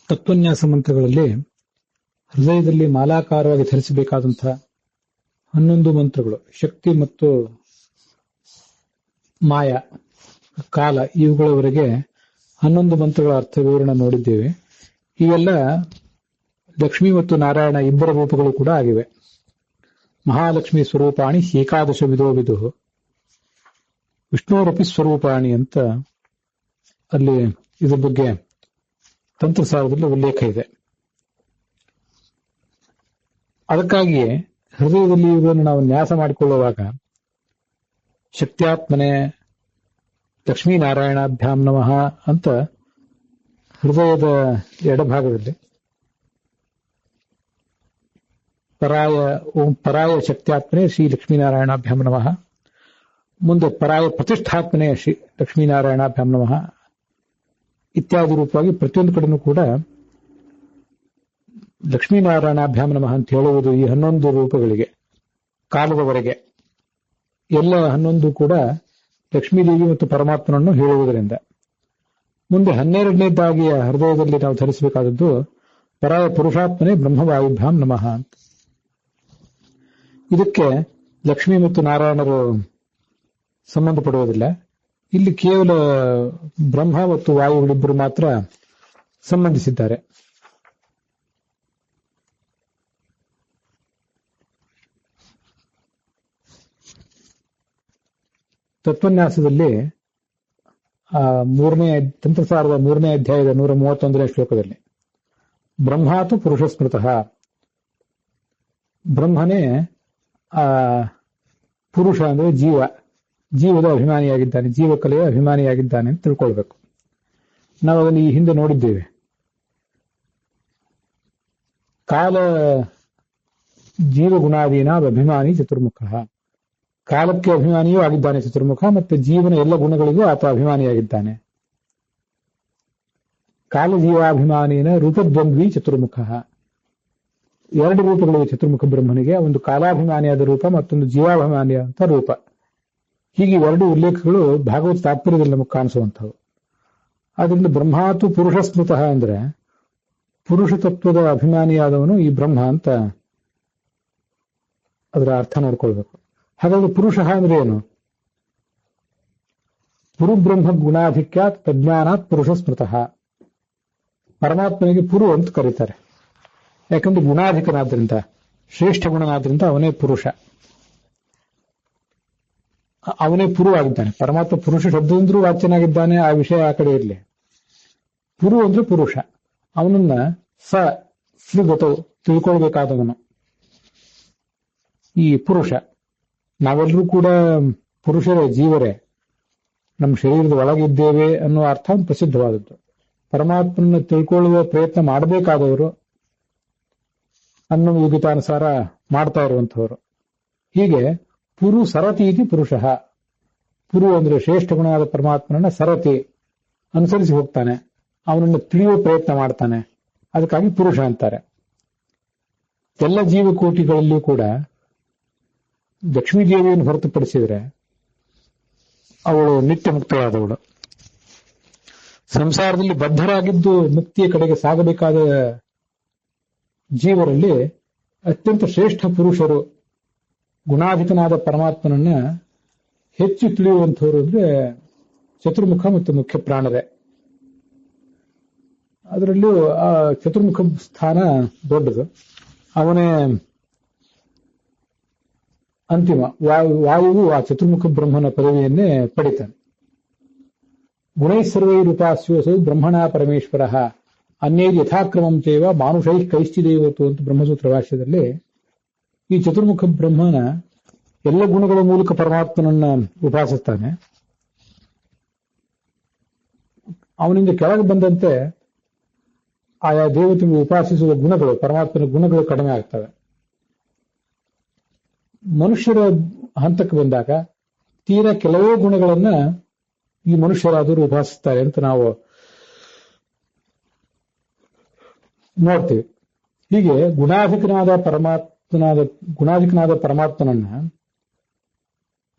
ತತ್ವನ್ಯಾಸ ಮಂತ್ರಗಳಲ್ಲಿ ಹೃದಯದಲ್ಲಿ ಮಾಲಾಕಾರವಾಗಿ ಧರಿಸಬೇಕಾದಂತಹ 11 ಮಂತ್ರಗಳು, ಶಕ್ತಿ ಮತ್ತು ಮಾಯ, ಕಾಲ, ಇವುಗಳವರೆಗೆ 11 ಮಂತ್ರಗಳ ಅರ್ಥ ವಿವರಣೆ ನೋಡಿದ್ದೇವೆ. ಇವೆಲ್ಲ ಲಕ್ಷ್ಮಿ ಮತ್ತು ನಾರಾಯಣ ಇಬ್ಬರ ರೂಪಗಳು ಕೂಡ ಆಗಿವೆ. ಮಹಾಲಕ್ಷ್ಮಿ ಸ್ವರೂಪಾಣಿ ಏಕಾದಶ ವಿಧೋ ವಿದು ವಿಷ್ಣುರಪಿ ಸ್ವರೂಪಾಣಿ ಅಂತ ಅಲ್ಲಿ ಇದ್ರ ಬಗ್ಗೆ ತಂತ್ರಸಾರದಲ್ಲಿ ಉಲ್ಲೇಖ ಇದೆ. ಅದಕ್ಕಾಗಿಯೇ ಹೃದಯದಲ್ಲಿ ಇವುಗಳನ್ನು ನಾವು ನ್ಯಾಸ ಮಾಡಿಕೊಳ್ಳುವಾಗ ಶಕ್ತ್ಯಾತ್ಮನೆ ಲಕ್ಷ್ಮೀನಾರಾಯಣಾಭ್ಯಾಂ ನಮಃ ಅಂತ ಹೃದಯದ ಎಡಭಾಗದಲ್ಲಿ ಪರಾಯ ಶಕ್ತ್ಯಾತ್ಮನೆ ಶ್ರೀ ಲಕ್ಷ್ಮೀನಾರಾಯಣಾಭ್ಯಾಂ ನಮಃ, ಮುಂದೆ ಪರಾಯ ಪ್ರತಿಷ್ಠಾತ್ಮನೆ ಶ್ರೀ ಲಕ್ಷ್ಮೀನಾರಾಯಣಾಭ್ಯಾಂ ನಮಃ ಇತ್ಯಾದಿ ರೂಪವಾಗಿ ಪ್ರತಿಯೊಂದು ಕಡೆನೂ ಕೂಡ ಲಕ್ಷ್ಮೀನಾರಾಯಣಾಭ್ಯಾಂ ನಮಃ ಅಂತ ಹೇಳುವುದು ಈ 11 ರೂಪಗಳಿಗೆ ಕಾಲದವರೆಗೆ ಎಲ್ಲ 11 ಕೂಡ ಲಕ್ಷ್ಮೀದೇವಿ ಮತ್ತು ಪರಮಾತ್ಮನನ್ನು ಹೇಳುವುದರಿಂದ. ಮುಂದೆ 12ನೇದಾಗಿಯ ಹೃದಯದಲ್ಲಿ ನಾವು ಧರಿಸಬೇಕಾದದ್ದು ಪರಾಯ ಪುರುಷಾತ್ಮನೆ ಬ್ರಹ್ಮವಾಯುಭ್ಯಾಂ ನಮಃ ಅಂತ. ಇದಕ್ಕೆ ಲಕ್ಷ್ಮಿ ಮತ್ತು ನಾರಾಯಣರು ಸಂಬಂಧಪಡುವುದಿಲ್ಲ. ಇಲ್ಲಿ ಕೇವಲ ಬ್ರಹ್ಮ ಮತ್ತು ವಾಯುಗಳಿಬ್ಬರು ಮಾತ್ರ ಸಂಬಂಧಿಸಿದ್ದಾರೆ. ತತ್ವನ್ಯಾಸದಲ್ಲಿ ತಂತ್ರಸಾರದ 3ನೇ ಅಧ್ಯಾಯದ 131ನೇ ಶ್ಲೋಕದಲ್ಲಿ ಬ್ರಹ್ಮಾತು ಪುರುಷ ಸ್ಮೃತಃ, ಬ್ರಹ್ಮನೇ ಪುರುಷ ಅಂದ್ರೆ ಜೀವದ ಅಭಿಮಾನಿಯಾಗಿದ್ದಾನೆ, ಜೀವಕಲೆಯ ಅಭಿಮಾನಿಯಾಗಿದ್ದಾನೆ ಅಂತ ತಿಳ್ಕೊಳ್ಬೇಕು. ನಾವು ಅದನ್ನು ಈ ಹಿಂದೆ ನೋಡಿದ್ದೇವೆ. ಕಾಲ ಜೀವಗುಣಾದೀನ ಅಭಿಮಾನಿ ಚತುರ್ಮುಖ, ಕಾಲಕ್ಕೆ ಅಭಿಮಾನಿಯೂ ಆಗಿದ್ದಾನೆ ಚತುರ್ಮುಖ, ಮತ್ತೆ ಜೀವನ ಎಲ್ಲ ಗುಣಗಳಿಗೂ ಆತ ಅಭಿಮಾನಿಯಾಗಿದ್ದಾನೆ. ಕಾಲ ಜೀವಾಭಿಮಾನಿನ ರೂಪದ್ವಂದ್ವಿ ಚತುರ್ಮುಖ, 2 ರೂಪಗಳಿವೆ ಚತುರ್ಮುಖ ಬ್ರಹ್ಮನಿಗೆ, ಒಂದು ಕಾಲಾಭಿಮಾನಿಯಾದ ರೂಪ, ಮತ್ತೊಂದು ಜೀವಾಭಿಮಾನಿಯಾದ ರೂಪ. ಹೀಗೆ 2 ಉಲ್ಲೇಖಗಳು ಭಾಗವತ ತಾತ್ಪರ್ಯದಲ್ಲಿ ನಮಗೆ ಕಾಣಿಸುವಂಥವು. ಆದ್ರಿಂದ ಬ್ರಹ್ಮಾತು ಪುರುಷ ಸ್ಮೃತಃ ಅಂದ್ರೆ ಪುರುಷ ತತ್ವದ ಅಭಿಮಾನಿಯಾದವನು ಈ ಬ್ರಹ್ಮ ಅಂತ ಅದರ ಅರ್ಥ ನೋಡ್ಕೊಳ್ಬೇಕು. ಹಾಗಾದ್ರೆ ಪುರುಷ ಅಂದ್ರೆ ಏನು? ಪುರುಬ್ರಹ್ಮ ಗುಣಾಧಿಕ್ಯಾತ್ ಪ್ರಜ್ಞಾನಾತ್ ಪುರುಷ ಸ್ಮೃತಃ, ಪರಮಾತ್ಮನಿಗೆ ಪುರು ಅಂತ ಕರೀತಾರೆ. ಯಾಕಂದ್ರೆ ಗುಣಾಧಿಕನಾದ್ರಿಂದ, ಶ್ರೇಷ್ಠ ಗುಣನಾದ್ರಿಂದ ಅವನೇ ಪುರುಷ, ಅವನೇ ಪುರು ಆಗಿದ್ದಾನೆ. ಪರಮಾತ್ಮ ಪುರುಷ ಶಬ್ದಂದ್ರೂ ವಾಚ್ಯನಾಗಿದ್ದಾನೆ, ಆ ವಿಷಯ ಆ ಕಡೆ ಇರಲಿ. ಪುರು ಅಂದ್ರೆ ಪುರುಷ, ಅವನನ್ನ ಗೊತ್ತು ತಿಳ್ಕೊಳ್ಬೇಕಾದವನು ಈ ಪುರುಷ. ನಾವೆಲ್ಲರೂ ಕೂಡ ಪುರುಷರೇ, ಜೀವರೇ, ನಮ್ಮ ಶರೀರದ ಒಳಗಿದ್ದೇವೆ ಅನ್ನೋ ಅರ್ಥ ಪ್ರಸಿದ್ಧವಾದದ್ದು. ಪರಮಾತ್ಮನ ತಿಳ್ಕೊಳ್ಳುವ ಪ್ರಯತ್ನ ಮಾಡಬೇಕಾದವರು, ಅನ್ನೋ ಯೋಗ್ಯತಾನುಸಾರ ಮಾಡ್ತಾ ಇರುವಂತಹವರು. ಹೀಗೆ ಪುರು ಸರತಿ ಇತಿ ಪುರುಷ, ಪುರು ಅಂದ್ರೆ ಶ್ರೇಷ್ಠ ಗುಣವಾದ ಪರಮಾತ್ಮನನ್ನ ಸರತಿ ಅನುಸರಿಸಿ ಹೋಗ್ತಾನೆ, ಅವನನ್ನು ತಿಳಿಯುವ ಪ್ರಯತ್ನ ಮಾಡ್ತಾನೆ, ಅದಕ್ಕಾಗಿ ಪುರುಷ ಅಂತಾರೆ. ಎಲ್ಲ ಜೀವಕೋಟಿಗಳಲ್ಲಿಯೂ ಕೂಡ ಲಕ್ಷ್ಮೀದೇವಿಯನ್ನು ಹೊರತುಪಡಿಸಿದರೆ ಅವಳು ನಿತ್ಯ ಮುಕ್ತಳಾದವಳು. ಸಂಸಾರದಲ್ಲಿ ಬದ್ಧರಾಗಿದ್ದು ಮುಕ್ತಿಯ ಕಡೆಗೆ ಸಾಗಬೇಕಾದ ಜೀವರಲ್ಲಿ ಅತ್ಯಂತ ಶ್ರೇಷ್ಠ ಪುರುಷರು, ಗುಣಾಧಿಕನಾದ ಪರಮಾತ್ಮನನ್ನ ಹೆಚ್ಚು ತಿಳಿಯುವಂಥವ್ರು ಅಂದ್ರೆ ಚತುರ್ಮುಖ ಮತ್ತು ಮುಖ್ಯ ಪ್ರಾಣರೇ. ಅದರಲ್ಲೂ ಆ ಚತುರ್ಮುಖ ಸ್ಥಾನ ದೊಡ್ಡದು. ಅವನೇ ಅಂತಿಮ. ವಾಯುವು ಆ ಚತುರ್ಮುಖ ಬ್ರಹ್ಮನ ಪದವಿಯನ್ನೇ ಪಡಿತಾನೆ. ಗುಣೈಸ್ಸರ್ವೈರುಪಾಸ್ಯೋಸೌ ಬ್ರಹ್ಮಣ ಪರಮೇಶ್ವರ ಅನ್ಯೈರ್ ಯಥಾಕ್ರಮಂ ಚೈವ ಮಾನುಷೈ ಕೈಶ್ಚಿದೇವತು ಅಂತ ಬ್ರಹ್ಮಸೂತ್ರ ಭಾಷ್ಯದಲ್ಲಿ ಈ ಚತುರ್ಮುಖ ಬ್ರಹ್ಮನ ಎಲ್ಲ ಗುಣಗಳ ಮೂಲಕ ಪರಮಾತ್ಮನನ್ನ ಉಪಾಸಿಸ್ತಾನೆ. ಅವನಿಂದ ಕೆಳಗೆ ಬಂದಂತೆ ಆಯಾ ದೇವತೆಗಳು ಉಪಾಸಿಸುವ ಗುಣಗಳು, ಪರಮಾತ್ಮನ ಗುಣಗಳು ಕಡಿಮೆ ಆಗ್ತವೆ. ಮನುಷ್ಯರ ಹಂತಕ್ಕೆ ಬಂದಾಗ ತೀರಾ ಕೆಲವೇ ಗುಣಗಳನ್ನ ಈ ಮನುಷ್ಯರಾದರೂ ಉಪಾಸಿಸ್ತಾರೆ ಅಂತ ನಾವು ನೋಡ್ತೀವಿ. ಹೀಗೆ ಗುಣಾಧಿಕನಾದ ಪರಮಾತ್ಮನನ್ನ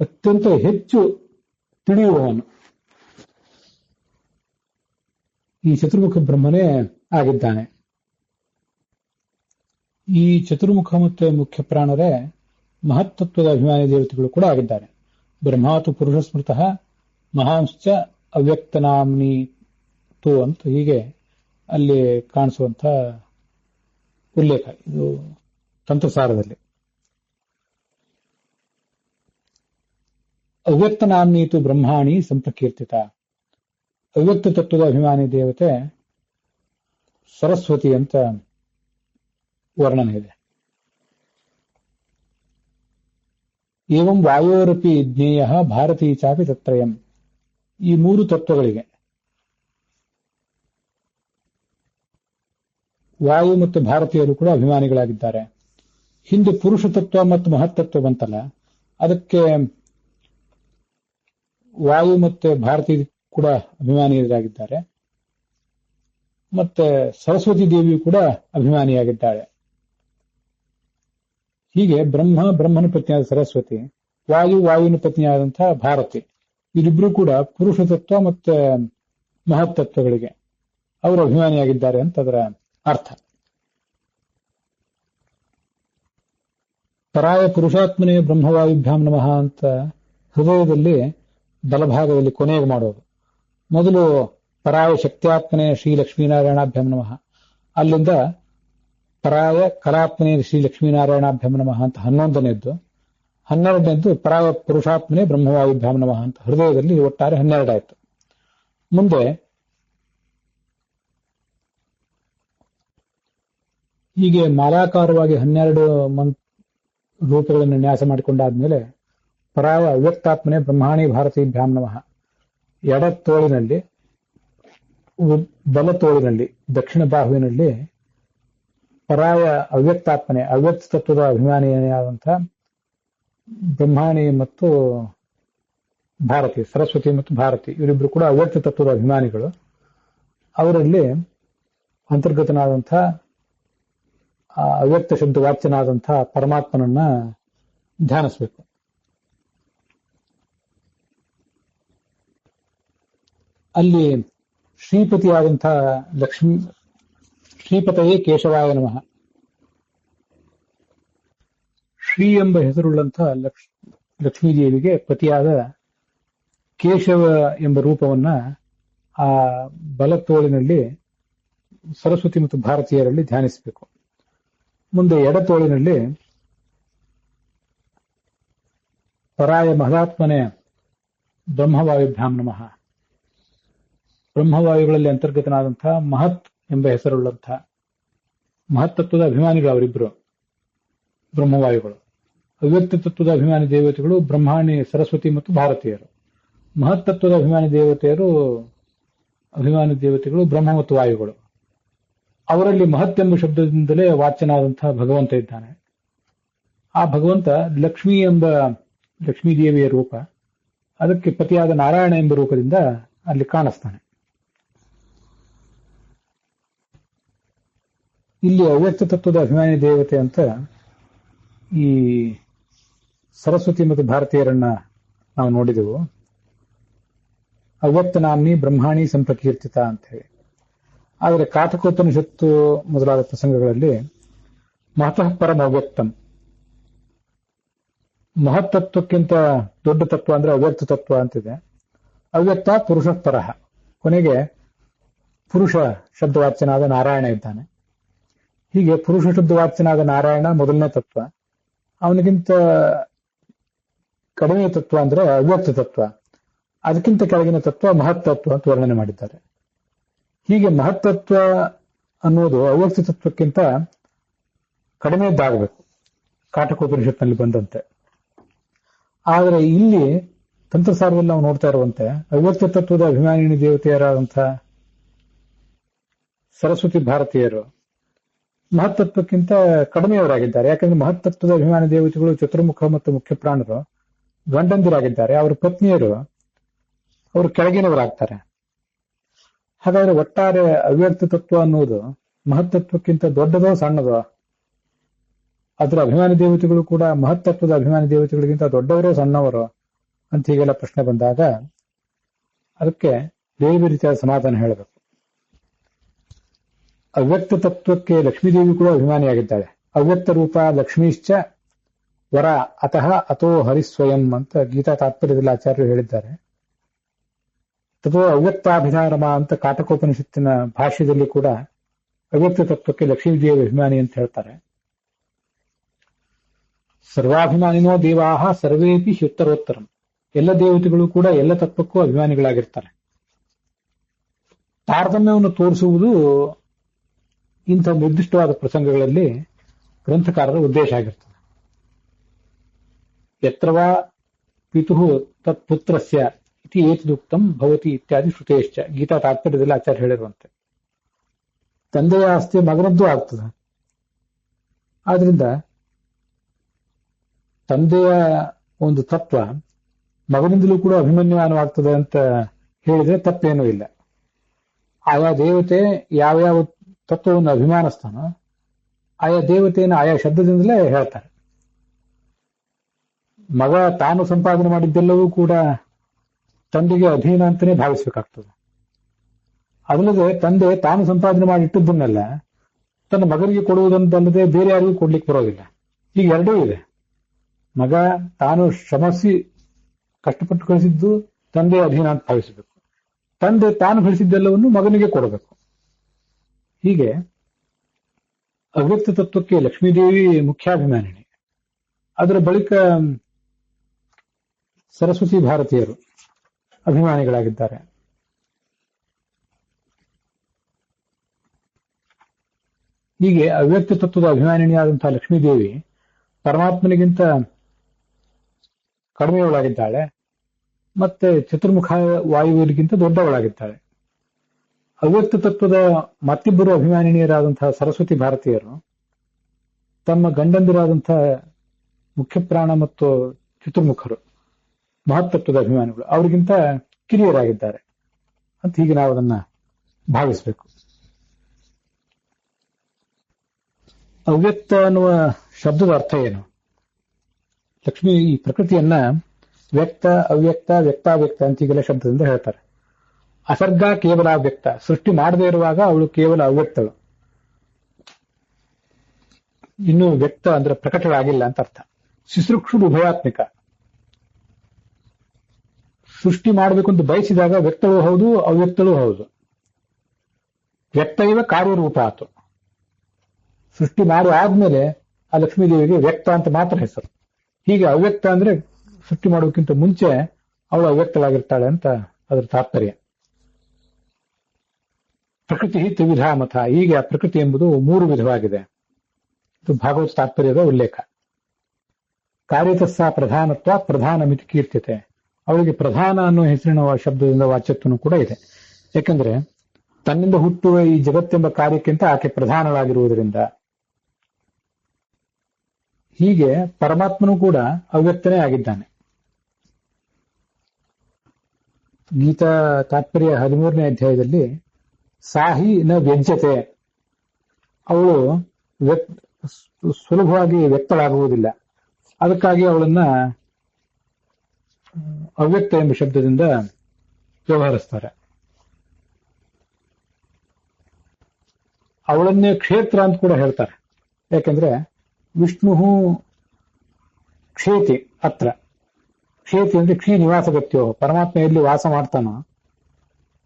ಅತ್ಯಂತ ಹೆಚ್ಚು ತಿಳಿಯುವವನು ಈ ಚತುರ್ಮುಖ ಬ್ರಹ್ಮನೇ ಆಗಿದ್ದಾನೆ. ಈ ಚತುರ್ಮುಖ ಮತ್ತು ಮುಖ್ಯ ಪ್ರಾಣರೇ ಮಹತ್ತತ್ವದ ಅಭಿಮಾನಿ ದೇವತೆಗಳು ಕೂಡ ಆಗಿದ್ದಾರೆ. ಬ್ರಹ್ಮಾತು ಪುರುಷ ಸ್ಮೃತಃ ಮಹಾಂಶ್ಚ ಅವ್ಯಕ್ತನಾಮ್ನಿ ತು ಅಂತ ಹೀಗೆ ಅಲ್ಲಿ ಕಾಣಿಸುವಂತ ಉಲ್ಲೇಖ ಇದು ತಂತ್ರಸಾರದಲ್ಲಿ. ಅವ್ಯಕ್ತನಾಮ್ನೀತು ಬ್ರಹ್ಮಾಣಿ ಸಂಪ್ರಕೀರ್ತಿತ. ಅವ್ಯಕ್ತ ತತ್ವದ ಅಭಿಮಾನಿ ದೇವತೆ ಸರಸ್ವತಿ ಅಂತ ವರ್ಣನೆ ಇದೆ. ಏವಂ ವಾಯೋರಪಿ ಜ್ಞೇಯ ಭಾರತೀ ಚಾಪಿ ತತ್ರಯಂ. ಈ ಮೂರು ತತ್ವಗಳಿಗೆ ವಾಯು ಮತ್ತು ಭಾರತೀಯರು ಕೂಡ ಅಭಿಮಾನಿಗಳಾಗಿದ್ದಾರೆ. ಹಿಂದೆ ಪುರುಷ ತತ್ವ ಮತ್ತು ಮಹತ್ತತ್ವ ಬಂತಲ್ಲ, ಅದಕ್ಕೆ ವಾಯು ಮತ್ತು ಭಾರತೀಯ ಕೂಡ ಅಭಿಮಾನಿಯರಾಗಿದ್ದಾರೆ. ಮತ್ತೆ ಸರಸ್ವತಿ ದೇವಿಯು ಕೂಡ ಅಭಿಮಾನಿಯಾಗಿದ್ದಾಳೆ. ಹೀಗೆ ಬ್ರಹ್ಮನ ಪತ್ನಿಯಾದ ಸರಸ್ವತಿ, ವಾಯುವಿನ ಪತ್ನಿಯಾದಂತಹ ಭಾರತಿ, ಇವರಿಬ್ರು ಕೂಡ ಪುರುಷ ತತ್ವ ಮತ್ತು ಮಹತ್ತತ್ವಗಳಿಗೆ ಅವರು ಅಭಿಮಾನಿಯಾಗಿದ್ದಾರೆ ಅಂತ ಅದರ ಅರ್ಥ. ಪರಾಯ ಪುರುಷಾತ್ಮನೇ ಬ್ರಹ್ಮವಾಯುಭ್ಯಾಂ ನಮಃ ಅಂತ ಹೃದಯದಲ್ಲಿ ಬಲಭಾಗದಲ್ಲಿ ಕೊನೆಗೆ ಮಾಡೋದು. ಮೊದಲು ಪರಾಯ ಶಕ್ತ್ಯಾತ್ಮನೇ ಶ್ರೀ ಲಕ್ಷ್ಮೀನಾರಾಯಣಾಭ್ಯಂ ನಮಃ, ಅಲ್ಲಿಂದ ಪರಾಯ ಕಲಾತ್ಮನೇ ಶ್ರೀ ಲಕ್ಷ್ಮೀನಾರಾಯಣಾಭ್ಯಂ ನಮಃ ಅಂತ 11ನೇದ್ದು, 12ನೇದ್ದು ಪರಾಯ ಪುರುಷಾತ್ಮನೇ ಬ್ರಹ್ಮವಾಯುಭ್ಯಾಂ ನಮಃ ಅಂತ ಹೃದಯದಲ್ಲಿ ಒಟ್ಟಾರೆ 12 ಆಯ್ತು. ಮುಂದೆ ಹೀಗೆ ಮಾಲಾಕಾರವಾಗಿ 12 ರೂಪಗಳನ್ನು ನ್ಯಾಸ ಮಾಡಿಕೊಂಡಾದ್ಮೇಲೆ ಪರಾಯ ಅವ್ಯಕ್ತಾತ್ಮನೆ ಬ್ರಹ್ಮಾಣಿ ಭಾರತೀಭ್ಯಾಂ ನಮಃ, ಎಡತೋಳಿನಲ್ಲಿ ಬಲತೋಳಿನಲ್ಲಿ ದಕ್ಷಿಣ ಬಾಹುವಿನಲ್ಲಿ ಪರಾಯ ಅವ್ಯಕ್ತಾತ್ಮನೆ ಅವ್ಯಕ್ತ ತತ್ವದ ಅಭಿಮಾನಿಯಾದಂತಹ ಬ್ರಹ್ಮಾಣಿ ಮತ್ತು ಭಾರತಿ, ಸರಸ್ವತಿ ಮತ್ತು ಭಾರತಿ ಇವರಿಬ್ರು ಕೂಡ ಅವ್ಯಕ್ತ ತತ್ವದ ಅಭಿಮಾನಿಗಳು. ಅವರಲ್ಲಿ ಅಂತರ್ಗತನಾದಂತಹ ಅವ್ಯಕ್ತ ಶಬ್ದ ವಾಚ್ಯನಾದಂತಹ ಪರಮಾತ್ಮನನ್ನ ಧ್ಯಾನಿಸಬೇಕು. ಅಲ್ಲಿ ಶ್ರೀಪತಿಯಾದಂತಹ ಶ್ರೀಪತಯೇ ಕೇಶವಾಯ ನಮಃ, ಶ್ರೀ ಎಂಬ ಹೆಸರುಳ್ಳಂತಹ ಲಕ್ಷ್ಮೀದೇವಿಗೆ ಪತಿಯಾದ ಕೇಶವ ಎಂಬ ರೂಪವನ್ನ ಆ ಬಲತೋಳಿನಲ್ಲಿ ಸರಸ್ವತಿ ಮತ್ತು ಭಾರತೀಯರಲ್ಲಿ ಧ್ಯಾನಿಸಬೇಕು. ಮುಂದೆ ಎಡತೋಳಿನಲ್ಲಿ ಪರಾಯ ಮಹದಾತ್ಮನೆ ಬ್ರಹ್ಮವಾಯುಭ್ಯಾಂ ನಮಃ, ಬ್ರಹ್ಮವಾಯುಗಳಲ್ಲಿ ಅಂತರ್ಗತನಾದಂತಹ ಮಹತ್ ಎಂಬ ಹೆಸರುಳ್ಳಂತಹ ಮಹತ್ತತ್ವದ ಅಭಿಮಾನಿಗಳು ಅವರಿಬ್ಬರು ಬ್ರಹ್ಮವಾಯುಗಳು. ಅವ್ಯಕ್ತ ತತ್ವದ ಅಭಿಮಾನಿ ದೇವತೆಗಳು ಬ್ರಹ್ಮಾಣಿ, ಸರಸ್ವತಿ ಮತ್ತು ಭಾರತೀಯರು. ಮಹತ್ತತ್ವದ ಅಭಿಮಾನಿ ದೇವತೆಗಳು ಬ್ರಹ್ಮ ಮತ್ತು ವಾಯುಗಳು. ಅವರಲ್ಲಿ ಮಹತ್ ಎಂಬ ಶಬ್ದದಿಂದಲೇ ವಾಚ್ಯನಾದಂತಹ ಭಗವಂತ ಇದ್ದಾನೆ. ಆ ಭಗವಂತ ಲಕ್ಷ್ಮೀ ದೇವಿಯ ರೂಪ, ಅದಕ್ಕೆ ಪತಿಯಾದ ನಾರಾಯಣ ಎಂಬ ರೂಪದಿಂದ ಅಲ್ಲಿ ಕಾಣಿಸ್ತಾನೆ. ಇಲ್ಲಿ ಅವ್ಯಕ್ತ ತತ್ವದ ಅಭಿಮಾನಿ ದೇವತೆ ಅಂತ ಈ ಸರಸ್ವತಿ ಮತ್ತು ಭಾರತೀಯರನ್ನ ನಾವು ನೋಡಿದೆವು. ಅವ್ಯಕ್ತ ನಾಮ್ನಿ ಬ್ರಹ್ಮಾಣಿ ಸಂಪ್ರಕೀರ್ತಿತ ಅಂತ ಹೇಳಿ. ಆದರೆ ಕಾಠಕೋಪನಿಷತ್ತು ಮೊದಲಾದ ಪ್ರಸಂಗಗಳಲ್ಲಿ ಮಹತಃ ಪರಂ ಅವ್ಯಕ್ತಂ, ಮಹತ್ತತ್ವಕ್ಕಿಂತ ದೊಡ್ಡ ತತ್ವ ಅಂದ್ರೆ ಅವ್ಯಕ್ತ ತತ್ವ ಅಂತಿದೆ. ಅವ್ಯಕ್ತ ಪುರುಷ ಪರಃ, ಕೊನೆಗೆ ಪುರುಷ ಶಬ್ದವಾಚ್ಯನಾದ ನಾರಾಯಣ ಇದ್ದಾನೆ. ಹೀಗೆ ಪುರುಷ ಶಬ್ದವಾಚ್ಯನಾದ ನಾರಾಯಣ ಮೊದಲನೇ ತತ್ವ, ಅವನಿಗಿಂತ ಕಡಿಮೆ ತತ್ವ ಅಂದ್ರೆ ಅವ್ಯಕ್ತ ತತ್ವ, ಅದಕ್ಕಿಂತ ಕೆಳಗಿನ ತತ್ವ ಮಹತ್ತತ್ವ ಅಂತ ವರ್ಣನೆ ಮಾಡಿದ್ದಾರೆ. ಹೀಗೆ ಮಹತ್ತತ್ವ ಅನ್ನೋದು ಅವ್ಯಕ್ತ ತತ್ವಕ್ಕಿಂತ ಕಡಿಮೆದ್ದಾಗಬೇಕು ಕಾಠಕೋಪನಿಷತ್ನಲ್ಲಿ ಬಂದಂತೆ. ಆದರೆ ಇಲ್ಲಿ ತಂತ್ರಸಾರದಲ್ಲಿ ನಾವು ನೋಡ್ತಾ ಇರುವಂತೆ ಅವ್ಯಕ್ತ ತತ್ವದ ಅಭಿಮಾನಿನಿ ದೇವತೆಯರಾದಂತಹ ಸರಸ್ವತಿ ಭಾರತೀಯರು ಮಹತ್ತತ್ವಕ್ಕಿಂತ ಕಡಿಮೆಯವರಾಗಿದ್ದಾರೆ. ಯಾಕಂದ್ರೆ ಮಹತ್ತತ್ವದ ಅಭಿಮಾನಿ ದೇವತೆಗಳು ಚತುರ್ಮುಖ ಮತ್ತು ಮುಖ್ಯ ಪ್ರಾಣರು ಗಂಡಂದಿರಾಗಿದ್ದಾರೆ, ಅವರ ಪತ್ನಿಯರು ಅವರು ಕೆಳಗಿನವರಾಗ್ತಾರೆ. ಹಾಗಾದ್ರೆ ಒಟ್ಟಾರೆ ಅವ್ಯಕ್ತ ತತ್ವ ಅನ್ನೋದು ಮಹತ್ತತ್ವಕ್ಕಿಂತ ದೊಡ್ಡದೋ ಸಣ್ಣದೋ? ಅದರ ಅಭಿಮಾನಿ ದೇವತೆಗಳು ಕೂಡ ಮಹತ್ತತ್ವದ ಅಭಿಮಾನಿ ದೇವತೆಗಳಿಗಿಂತ ದೊಡ್ಡವರೋ ಸಣ್ಣವರೋ ಅಂತ ಹೀಗೆಲ್ಲ ಪ್ರಶ್ನೆ ಬಂದಾಗ ಅದಕ್ಕೆ ಬೇರೆ ಬೇರೆ ರೀತಿಯಾದ ಸಮಾಧಾನ ಹೇಳಬೇಕು. ಅವ್ಯಕ್ತ ತತ್ವಕ್ಕೆ ಲಕ್ಷ್ಮೀದೇವಿ ಕೂಡ ಅಭಿಮಾನಿಯಾಗಿದ್ದಾಳೆ. ಅವ್ಯಕ್ತ ರೂಪ ಲಕ್ಷ್ಮೀಶ್ಚ ವರ ಅತಃ ಅಥೋ ಹರಿಸ್ವಯಂ ಅಂತ ಗೀತಾ ತಾತ್ಪರ್ಯದಲ್ಲಿ ಆಚಾರ್ಯರು ಹೇಳಿದ್ದಾರೆ. ತಥೋ ಅವ್ಯಕ್ತಾಭಿಧಾರಮ ಅಂತ ಕಾಟಕೋಪನಿಷತ್ತಿನ ಭಾಷ್ಯದಲ್ಲಿ ಕೂಡ ಅವ್ಯಕ್ತ ತತ್ವಕ್ಕೆ ಲಕ್ಷ್ಮೀದೇವಿ ಅಭಿಮಾನಿ ಅಂತ ಹೇಳ್ತಾರೆ. ಸರ್ವಾಭಿಮಾನಿನೋ ದೇವಾಹ ಸರ್ವೇಪಿ ಹ್ಯುತ್ತರೋತ್ತರಂ. ಎಲ್ಲ ದೇವತೆಗಳು ಕೂಡ ಎಲ್ಲ ತತ್ವಕ್ಕೂ ಅಭಿಮಾನಿಗಳಾಗಿರ್ತಾರೆ. ತಾರತಮ್ಯವನ್ನು ತೋರಿಸುವುದು ಇಂಥ ನಿರ್ದಿಷ್ಟವಾದ ಪ್ರಸಂಗಗಳಲ್ಲಿ ಗ್ರಂಥಕಾರರ ಉದ್ದೇಶ ಆಗಿರ್ತದೆ. ಯತ್ರವಾ ಪಿತುಃ ತತ್ಪುತ್ರಸ್ಯ ಇತಿ ಏತದುಕ್ತಂ ಭವತಿ ಇತ್ಯಾದಿ ಶ್ರುತೇಶ್ಚ ಗೀತಾ ತಾತ್ಪರ್ಯದಲ್ಲಿ ಆಚಾರ್ಯ ಹೇಳಿರುವಂತೆ ತಂದೆಯ ಆಸ್ತಿ ಮಗನದ್ದು ಆಗ್ತದೆ. ಆದ್ರಿಂದ ತಂದೆಯ ಒಂದು ತತ್ವ ಮಗನಿಂದಲೂ ಕೂಡ ಅಭಿಮನ್ಯಮಾನವಾಗ್ತದೆ ಅಂತ ಹೇಳಿದ್ರೆ ತಪ್ಪೇನೂ ಇಲ್ಲ. ಆಯಾ ದೇವತೆ ಯಾವ್ಯಾವ ತತ್ವವನ್ನು ಅಭಿಮಾನಿಸ್ತಾನೋ ಆಯಾ ದೇವತೆಯನ್ನು ಆಯಾ ಶಬ್ದದಿಂದಲೇ ಹೇಳ್ತಾರೆ. ಮಗ ತಾನು ಸಂಪಾದನೆ ಮಾಡಿದ್ದೆಲ್ಲವೂ ಕೂಡ ತಂದೆಗೆ ಅಧೀನ ಅಂತಾನೆ ಭಾವಿಸಬೇಕಾಗ್ತದೆ. ಅದಲ್ಲದೆ ತಂದೆ ತಾನು ಸಂಪಾದನೆ ಮಾಡಿಟ್ಟದ್ದನ್ನೆಲ್ಲ ತನ್ನ ಮಗನಿಗೆ ಕೊಡುವುದಂತಲ್ಲದೆ ಬೇರೆ ಯಾರಿಗೂ ಕೊಡ್ಲಿಕ್ಕೆ ಬರೋದಿಲ್ಲ. ಈಗ ಎರಡೂ ಇದೆ. ಮಗ ತಾನು ಶ್ರಮಿಸಿ ಕಷ್ಟಪಟ್ಟು ಕಳಿಸಿದ್ದು ತಂದೆ ಅಧೀನ ಅಂತ ಭಾವಿಸಬೇಕು, ತಂದೆ ತಾನು ಗಳಿಸಿದ್ದೆಲ್ಲವನ್ನು ಮಗನಿಗೆ ಕೊಡಬೇಕು. ಹೀಗೆ ಅವ್ಯಕ್ತ ತತ್ವಕ್ಕೆ ಲಕ್ಷ್ಮೀದೇವಿ ಮುಖ್ಯಾಭಿಮಾನಿನಿ. ಅದರ ಬಳಿಕ ಸರಸ್ವತಿ ಭಾರತೀಯರು ಅಭಿಮಾನಿಗಳಾಗಿದ್ದಾರೆ. ಹೀಗೆ ಅವ್ಯಕ್ತ ತತ್ವದ ಅಭಿಮಾನಿನಿಯಾದಂತಹ ಲಕ್ಷ್ಮೀದೇವಿ ಪರಮಾತ್ಮನಿಗಿಂತ ಕಡಿಮೆಯವಳಾಗಿದ್ದಾಳೆ, ಮತ್ತೆ ಚತುರ್ಮುಖ ವಾಯುವಿಗಿಂತ ದೊಡ್ಡವಳಾಗಿದ್ದಾಳೆ. ಅವ್ಯಕ್ತ ತತ್ವದ ಮತ್ತಿಬ್ಬರು ಅಭಿಮಾನಿನಿಯರಾದಂತಹ ಸರಸ್ವತಿ ಭಾರತೀಯರು ತಮ್ಮ ಗಂಡಂದಿರಾದಂತಹ ಮುಖ್ಯಪ್ರಾಣ ಮತ್ತು ಚತುರ್ಮುಖರು ಮಹತ್ತತ್ವದ ಅಭಿಮಾನಿಗಳು ಅವರಿಗಿಂತ ಕಿರಿಯರಾಗಿದ್ದಾರೆ ಅಂತ ಹೀಗೆ ನಾವು ಅದನ್ನ ಭಾವಿಸಬೇಕು. ಅವ್ಯಕ್ತ ಅನ್ನುವ ಶಬ್ದದ ಅರ್ಥ ಏನು? ಲಕ್ಷ್ಮಿ ಈ ಪ್ರಕೃತಿಯನ್ನ ವ್ಯಕ್ತ, ಅವ್ಯಕ್ತ, ವ್ಯಕ್ತಾವ್ಯಕ್ತ ಅಂತ ಈಗೆಲ್ಲ ಶಬ್ದದಿಂದ ಹೇಳ್ತಾರೆ. ಅಸರ್ಗ ಕೇವಲ ಅವ್ಯಕ್ತ, ಸೃಷ್ಟಿ ಮಾಡದೇ ಇರುವಾಗ ಅವಳು ಕೇವಲ ಅವ್ಯಕ್ತಳು, ಇನ್ನು ವ್ಯಕ್ತ ಅಂದ್ರೆ ಪ್ರಕಟವಾಗಿಲ್ಲ ಅಂತ ಅರ್ಥ. ಶಿಶುಕ್ಷುಡು ಉಭಯಾತ್ಮಿಕ, ಸೃಷ್ಟಿ ಮಾಡಬೇಕು ಅಂತ ಬಯಸಿದಾಗ ವ್ಯಕ್ತವೂ ಹೌದು ಅವ್ಯಕ್ತಳೂ ಹೌದು. ವ್ಯಕ್ತ ಇವ ಕಾರ್ಯರೂಪ ಆತು. ಸೃಷ್ಟಿ ಮಾಡಿ ಆದ್ಮೇಲೆ ಆ ಲಕ್ಷ್ಮೀದೇವಿಗೆ ವ್ಯಕ್ತ ಅಂತ ಮಾತ್ರ ಹೆಸರು. ಹೀಗೆ ಅವ್ಯಕ್ತ ಅಂದ್ರೆ ಸೃಷ್ಟಿ ಮಾಡೋಕ್ಕಿಂತ ಮುಂಚೆ ಅವಳು ಅವ್ಯಕ್ತವಾಗಿರ್ತಾಳೆ ಅಂತ ಅದರ ತಾತ್ಪರ್ಯ. ಪ್ರಕೃತಿ ತ್ರಿವಿಧ ಮತ. ಹೀಗೆ ಆ ಪ್ರಕೃತಿ ಎಂಬುದು 3 ವಿಧವಾಗಿದೆ. ಇದು ಭಾಗವತ ತಾತ್ಪರ್ಯದ ಉಲ್ಲೇಖ. ಕಾರ್ಯತಸ್ಸ ಪ್ರಧಾನತ್ವ ಪ್ರಧಾನ ಮಿತಿ ಕೀರ್ತ್ಯತೆ. ಅವಳಿಗೆ ಪ್ರಧಾನ ಅನ್ನೋ ಹೆಸರಿನ ಶಬ್ದದಿಂದ ವಾಚ್ಯತ್ವನೂ ಕೂಡ ಇದೆ. ಯಾಕಂದ್ರೆ ತನ್ನಿಂದ ಹುಟ್ಟುವ ಈ ಜಗತ್ತೆಂಬ ಕಾರ್ಯಕ್ಕಿಂತ ಆಕೆ ಪ್ರಧಾನವಾಗಿರುವುದರಿಂದ. ಹೀಗೆ ಪರಮಾತ್ಮನೂ ಕೂಡ ಅವ್ಯಕ್ತನೇ ಆಗಿದ್ದಾನೆ. ಗೀತಾ ತಾತ್ಪರ್ಯ 13ನೇ ಅಧ್ಯಾಯದಲ್ಲಿ ಸಾಹಿ ನ ವ್ಯಜ್ಯತೆ, ಅವಳು ಸುಲಭವಾಗಿ ವ್ಯಕ್ತಳಾಗುವುದಿಲ್ಲ, ಅದಕ್ಕಾಗಿ ಅವಳನ್ನ ಅವ್ಯಕ್ತ ಎಂಬ ಶಬ್ದದಿಂದ ವ್ಯವಹರಿಸ್ತಾರೆ. ಅವಳನ್ನೇ ಕ್ಷೇತ್ರ ಅಂತ ಕೂಡ ಹೇಳ್ತಾರೆ. ಯಾಕಂದ್ರೆ ವಿಷ್ಣು ಕ್ಷೇತಿ ಅತ್ರ. ಕ್ಷೇತಿ ಅಂದ್ರೆ ಕ್ಷೀ ನಿವಾಸಗತ್ಯೋ, ಪರಮಾತ್ಮ ಎಲ್ಲಿ ವಾಸ ಮಾಡ್ತಾನೋ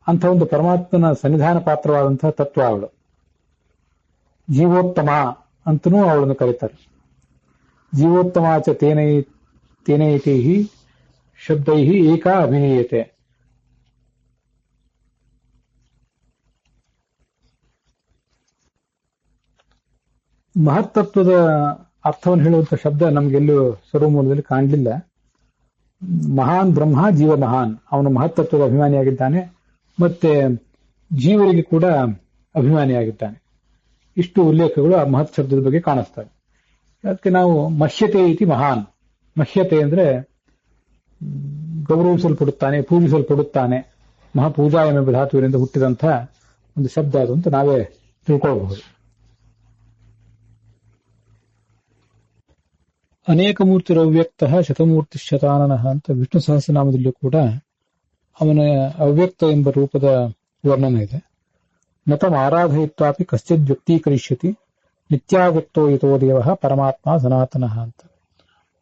ಅಂತ ಒಂದು ಪರಮಾತ್ಮನ ಸನ್ನಿಧಾನ ಪಾತ್ರವಾದಂತಹ ತತ್ವ ಅವಳು. ಜೀವೋತ್ತಮ ಅಂತನೂ ಅವಳನ್ನು ಕರೀತಾರೆ. ಜೀವೋತ್ತಮಾಚ ತೇನೈತಿ ಶಬ್ದೈ ಏಕಾ ಅಭಿನೀಯತೆ. ಮಹತ್ತತ್ವದ ಅರ್ಥವನ್ನು ಹೇಳುವಂತಹ ಶಬ್ದ ನಮಗೆಲ್ಲೂ ಸರ್ವಮೂಲದಲ್ಲಿ ಕಾಣಲಿಲ್ಲ. ಮಹಾನ್ ಬ್ರಹ್ಮ ಜೀವ ಮಹಾನ್, ಅವನು ಮಹತ್ತತ್ವದ ಅಭಿಮಾನಿಯಾಗಿದ್ದಾನೆ, ಮತ್ತೆ ಜೀವರಿಗೆ ಕೂಡ ಅಭಿಮಾನಿಯಾಗಿದ್ದಾನೆ. ಇಷ್ಟು ಉಲ್ಲೇಖಗಳು ಆ ಮಹತ್ ಶಬ್ದದ ಬಗ್ಗೆ ಕಾಣಿಸ್ತವೆ. ಅದಕ್ಕೆ ನಾವು ಮಹ್ಯತೆ ಇತಿ ಮಹಾನ್. ಮಹ್ಯತೆ ಅಂದ್ರೆ ಗೌರವಿಸಲ್ಪಡುತ್ತಾನೆ, ಪೂಜಿಸಲ್ಪಡುತ್ತಾನೆ. ಮಹಾಪೂಜಾ ಎಂಬ ಧಾತುವಿನಿಂದ ಹುಟ್ಟಿದಂತಹ ಒಂದು ಶಬ್ದ ಅದು ಅಂತ ನಾವೇ ತಿಳ್ಕೊಳ್ಬಹುದು. ಅನೇಕ ಮೂರ್ತಿರವ್ಯಕ್ತ ಶತಮೂರ್ತಿ ಶತಾನನಃ ಅಂತ ವಿಷ್ಣು ಸಹಸ್ರನಾಮದಲ್ಲೂ ಕೂಡ ಅವನ ಅವ್ಯಕ್ತ ಎಂಬ ರೂಪದ ವರ್ಣನೆ ಇದೆ. ನತಮ್ ಆರಾಧಯಿತ್ವಾಪಿ ಕಶ್ಚಿದ್ ವ್ಯಕ್ತೀಕರಿಷ್ಯತಿ ನಿತ್ಯಾವ್ಯಕ್ತೋ ಯತೋ ದೇವಃ ಪರಮಾತ್ಮ ಸನಾತನಃ ಅಂತ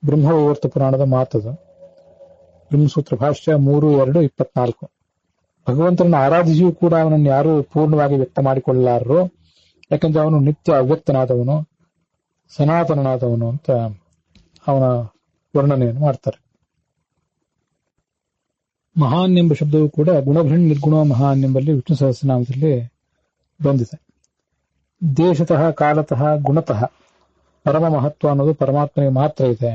ಬ್ರಹ್ಮವೈವರ್ತ ಪುರಾಣದ ಮಾತದು. ಬ್ರಹ್ಮಸೂತ್ರ ಭಾಷ್ಯ 3:2-24. ಭಗವಂತನನ್ನು ಆರಾಧಿಸಿಯೂ ಕೂಡ ಅವನನ್ನು ಯಾರು ಪೂರ್ಣವಾಗಿ ವ್ಯಕ್ತ ಮಾಡಿಕೊಳ್ಳಲಾರರು, ಯಾಕಂದ್ರೆ ಅವನು ನಿತ್ಯ ಅವ್ಯಕ್ತನಾದವನು, ಸನಾತನನಾದವನು ಅಂತ ಅವನ ವರ್ಣನೆಯನ್ನು ಮಾಡ್ತಾರೆ. ಮಹಾನ್ ಎಂಬ ಶಬ್ದವು ಕೂಡ ಗುಣಭೃಣ್ ನಿರ್ಗುಣ ಮಹಾನ್ ಎಂಬಲ್ಲಿ ವಿಷ್ಣು ಸಹಸ್ರನಾಮದಲ್ಲಿ ಬಂದಿದೆ. ದೇಶತಃ ಕಾಲತಃ ಗುಣತಃ ಪರಮ ಮಹತ್ವ ಅನ್ನೋದು ಪರಮಾತ್ಮನಿಗೆ ಮಾತ್ರ ಇದೆ.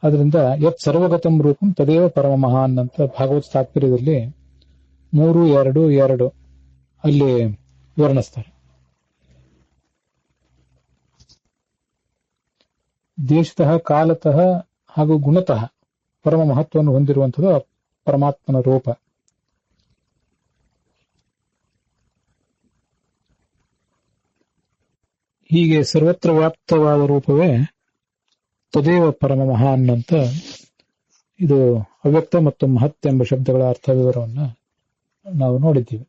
ಅದರಿಂದ ಯತ್ ಸರ್ವಗತಂ ರೂಪಂ ತದೇವ ಪರಮ ಮಹಾನ್ ಅಂತ ಭಾಗವತ ತಾತ್ಪರ್ಯದಲ್ಲಿ 3:2 ಅಲ್ಲಿ ವರ್ಣಿಸ್ತಾರೆ. ದೇಶತಃ ಕಾಲತಃ ಹಾಗೂ ಗುಣತಃ ಪರಮ ಮಹತ್ವವನ್ನು ಹೊಂದಿರುವಂಥದ್ದು ಪರಮಾತ್ಮನ ರೂಪ. ಹೀಗೆ ಸರ್ವತ್ರ ವ್ಯಾಪ್ತವಾದ ರೂಪವೇ ತದೇವ ಪರಮ ಮಹಾನ್ ಅಂತ ಇದು ಅವ್ಯಕ್ತ ಮತ್ತು ಮಹತ್ ಎಂಬ ಶಬ್ದಗಳ ಅರ್ಥ ವಿವರವನ್ನು ನಾವು ನೋಡಿದ್ದೀವಿ.